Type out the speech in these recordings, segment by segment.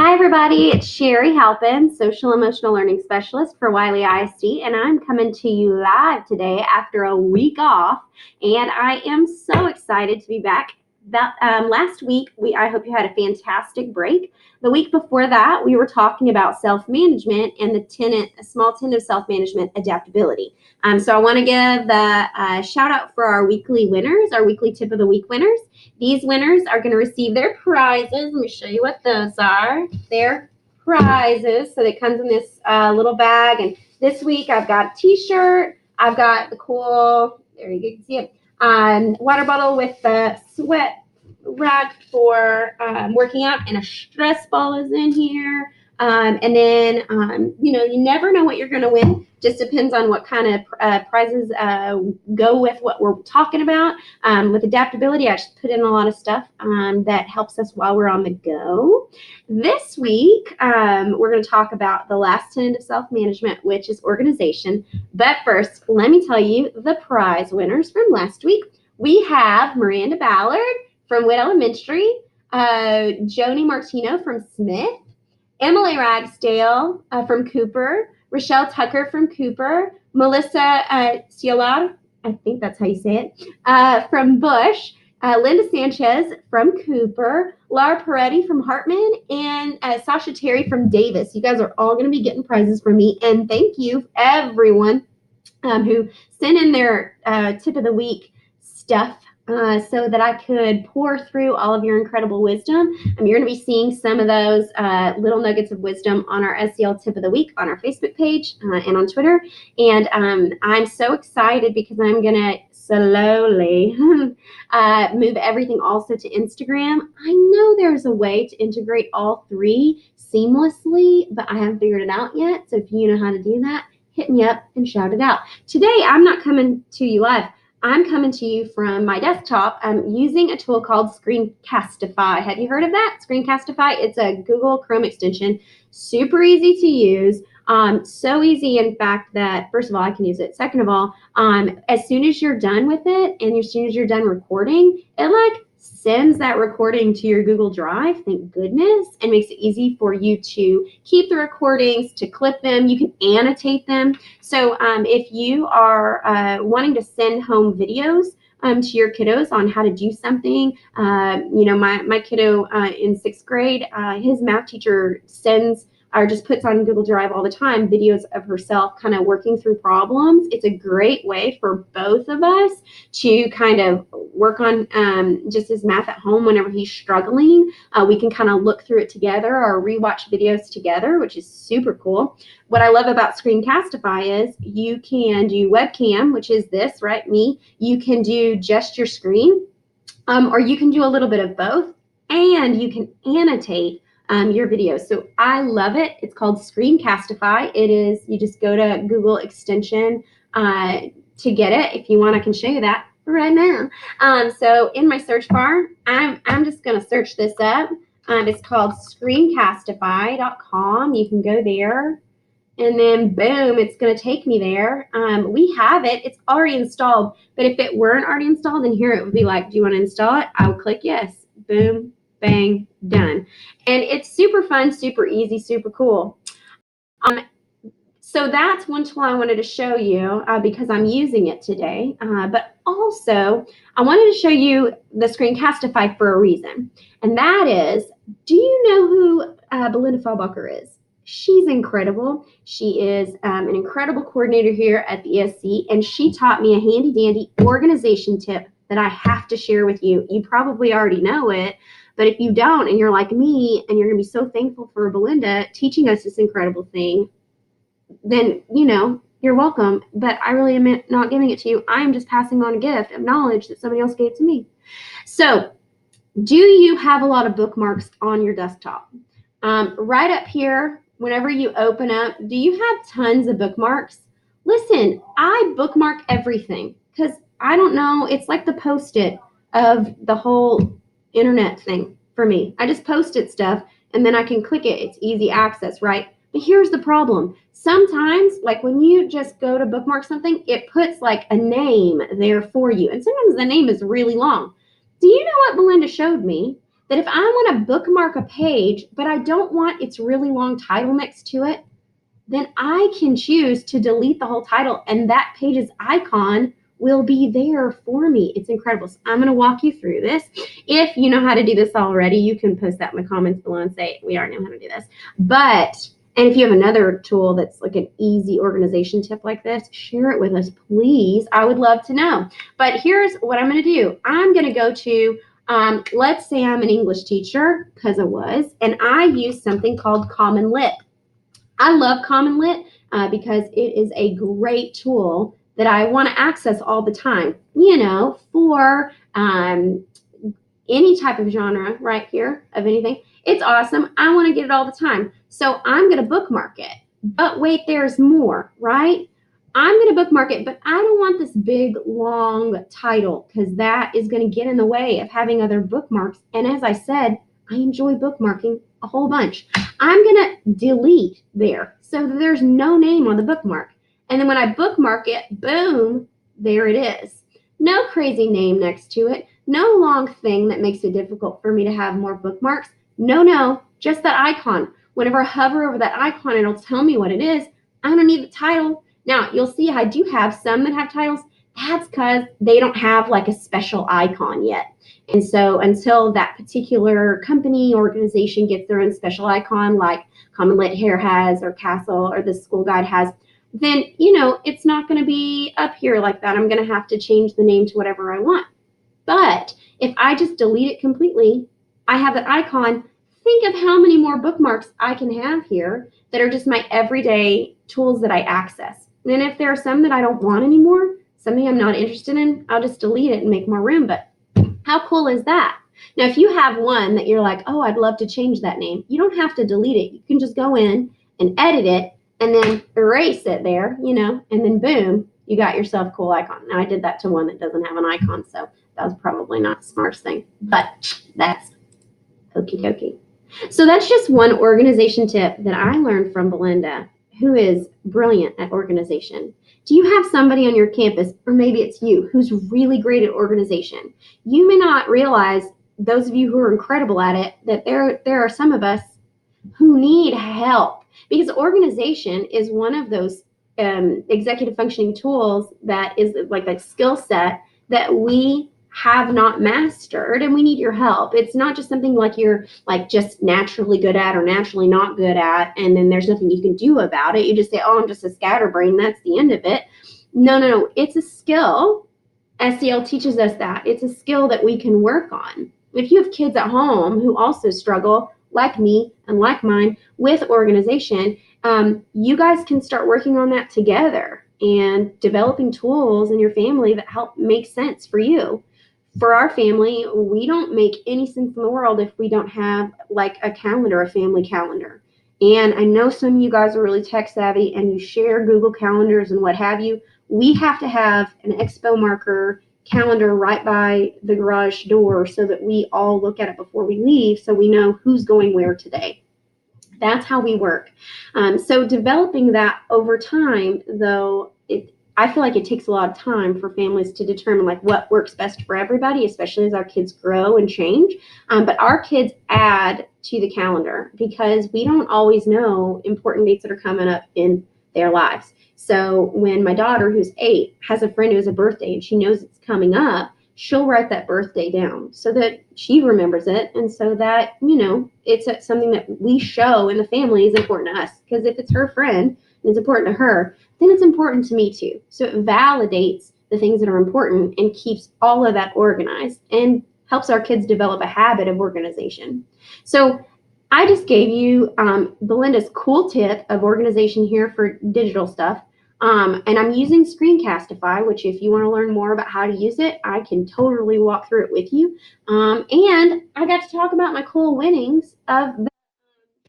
Hi everybody, it's Sherry Halpin, Social Emotional Learning Specialist for Wiley ISD, and I'm coming to you live today after a week off, and I am so excited to be back. Last week, I hope you had a fantastic break. The week before that, we were talking about self-management and a small tenet of self-management, adaptability. So I want to give the shout out for our weekly winners, our weekly tip of the week winners. These winners are going to receive their prizes. Let me show you what those are. Their prizes. So it comes in this little bag. And this week I've got a t-shirt. I've got the cool, there you can see it, water bottle with the sweat rag for working out, and a stress ball is in here. And then, you never know what you're going to win. Just depends on what kind of prizes go with what we're talking about. With adaptability, I just put in a lot of stuff that helps us while we're on the go. This week, we're going to talk about the last tenet of self-management, which is organization. But first, let me tell you the prize winners from last week. We have Miranda Ballard from Wood Elementary, Joni Martino from Smith, Emily Ragsdale from Cooper, Rochelle Tucker from Cooper, Melissa Cialar, I think that's how you say it, from Bush, Linda Sanchez from Cooper, Laura Peretti from Hartman, and Sasha Terry from Davis. You guys are all going to be getting prizes from me, and thank you everyone who sent in their tip of the week stuff so that I could pour through all of your incredible wisdom. You're going to be seeing some of those little nuggets of wisdom on our SEL tip of the week on our Facebook page and on Twitter. And I'm so excited because I'm going to slowly move everything also to Instagram. I know there's a way to integrate all three seamlessly, but I haven't figured it out yet. So if you know how to do that, hit me up and shout it out. Today, I'm not coming to you live. I'm coming to you from my desktop. I'm using a tool called Screencastify. Have you heard of that? Screencastify, it's a Google Chrome extension. Super easy to use. So easy, in fact, that first of all, I can use it. Second of all, as soon as you're done with it and as soon as you're done recording, it sends that recording to your Google Drive, thank goodness, and makes it easy for you to keep the recordings, to clip them. You can annotate them. So if you are wanting to send home videos to your kiddos on how to do something, my kiddo in 6th grade, his math teacher sends or just puts on Google Drive all the time videos of herself kind of working through problems. It's a great way for both of us to kind of work on just his math at home whenever he's struggling. We can kind of look through it together or rewatch videos together, which is super cool. What I love about Screencastify is you can do webcam, which is this, right, me. You can do just your screen, or you can do a little bit of both, and you can annotate your videos. So I love it. It's called Screencastify. It is, you just go to Google extension to get it. If you want, I can show you that right now. So in my search bar, I'm just going to search this up. It's called screencastify.com. You can go there. And then boom, it's going to take me there. We have it. It's already installed. But if it weren't already installed, then here it would be like, do you want to install it? I would click yes. Boom, bang, done. And it's super fun, super easy, super cool. So that's one tool I wanted to show you because I'm using it today. But also, I wanted to show you the Screencastify for a reason. And that is, do you know who Belinda Fallbacher is? She's incredible. She is an incredible coordinator here at the ESC, and she taught me a handy-dandy organization tip that I have to share with you. You probably already know it, but if you don't and you're like me and you're going to be so thankful for Belinda teaching us this incredible thing, then, you're welcome. But I really am not giving it to you. I'm just passing on a gift of knowledge that somebody else gave to me. So, do you have a lot of bookmarks on your desktop? Right up here, whenever you open up, do you have tons of bookmarks? Listen, I bookmark everything because I don't know, it's like the Post-it of the whole internet thing for me. I just Post-it stuff and then I can click it. It's easy access, right? But here's the problem. Sometimes, like when you just go to bookmark something, it puts like a name there for you. And sometimes the name is really long. Do you know what Belinda showed me? that if I want to bookmark a page, but I don't want its really long title next to it, then I can choose to delete the whole title and that page's icon will be there for me. It's incredible. So I'm going to walk you through this. If you know how to do this already, you can post that in the comments below and say, we already know how to do this. And if you have another tool that's like an easy organization tip like this, share it with us, please. I would love to know. But here's what I'm going to do. I'm going to go to, let's say I'm an English teacher, because I was, and I use something called Common Lit. I love Common Lit because it is a great tool that I want to access all the time, for any type of genre right here of anything. It's awesome. I want to get it all the time. So I'm going to bookmark it. But wait, there's more, right? I'm going to bookmark it, but I don't want this big, long title because that is going to get in the way of having other bookmarks. And as I said, I enjoy bookmarking a whole bunch. I'm going to delete there so that there's no name on the bookmark. And then when I bookmark it, boom, there it is. No crazy name next to it. No long thing that makes it difficult for me to have more bookmarks. No, just that icon. Whenever I hover over that icon, it'll tell me what it is. I don't need the title. Now, you'll see I do have some that have titles. That's because they don't have like a special icon yet. And so until that particular company, organization gets their own special icon, like Common Lit Hair has, or Castle, or the School Guide has, then, it's not going to be up here like that. I'm going to have to change the name to whatever I want. But if I just delete it completely, I have that icon. Think of how many more bookmarks I can have here that are just my everyday tools that I access. And then if there are some that I don't want anymore, something I'm not interested in, I'll just delete it and make more room. But how cool is that? Now, if you have one that you're like, oh, I'd love to change that name, you don't have to delete it. You can just go in and edit it and then erase it there, and then boom, you got yourself a cool icon. Now, I did that to one that doesn't have an icon, so that was probably not the smartest thing, but that's okie dokie. So that's just one organization tip that I learned from Belinda, who is brilliant at organization. Do you have somebody on your campus, or maybe it's you, who's really great at organization? You may not realize, those of you who are incredible at it, that there are some of us who need help, because organization is one of those executive functioning tools that is like that skill set that we have not mastered, and we need your help. It's not just something like you're like just naturally good at or naturally not good at, and then there's nothing you can do about it. You just say, oh, I'm just a scatterbrain, that's the end of it. No, it's a skill. SEL teaches us that it's a skill that we can work on. If you have kids at home who also struggle, like me and like mine, with organization, you guys can start working on that together and developing tools in your family that help make sense for you. For our family, we don't make any sense in the world if we don't have like a calendar, a family calendar. And I know some of you guys are really tech savvy and you share Google calendars and what have you. We have to have an expo marker calendar right by the garage door so that we all look at it before we leave, so we know who's going where today. That's how we work. So developing that over time, though, I feel like it takes a lot of time for families to determine like what works best for everybody, especially as our kids grow and change. But our kids add to the calendar because we don't always know important dates that are coming up in their lives. So when my daughter, who's 8, has a friend who has a birthday and she knows it's coming up, she'll write that birthday down so that she remembers it, and so that, it's something that we show in the family is important to us. Because if it's her friend and it's important to her, then it's important to me too. So it validates the things that are important and keeps all of that organized and helps our kids develop a habit of organization. So I just gave you Belinda's cool tip of organization here for digital stuff. And I'm using Screencastify, which if you want to learn more about how to use it, I can totally walk through it with you. And I got to talk about my cool winnings of the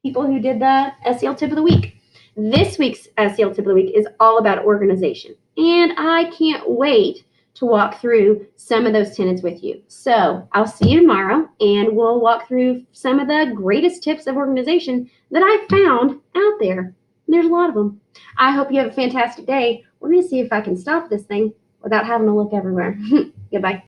people who did the SEL tip of the week. This week's SEL tip of the week is all about organization. And I can't wait to walk through some of those tenets with you. So I'll see you tomorrow, and we'll walk through some of the greatest tips of organization that I found out there. And there's a lot of them. I hope you have a fantastic day. We're going to see if I can stop this thing without having to look everywhere. Goodbye.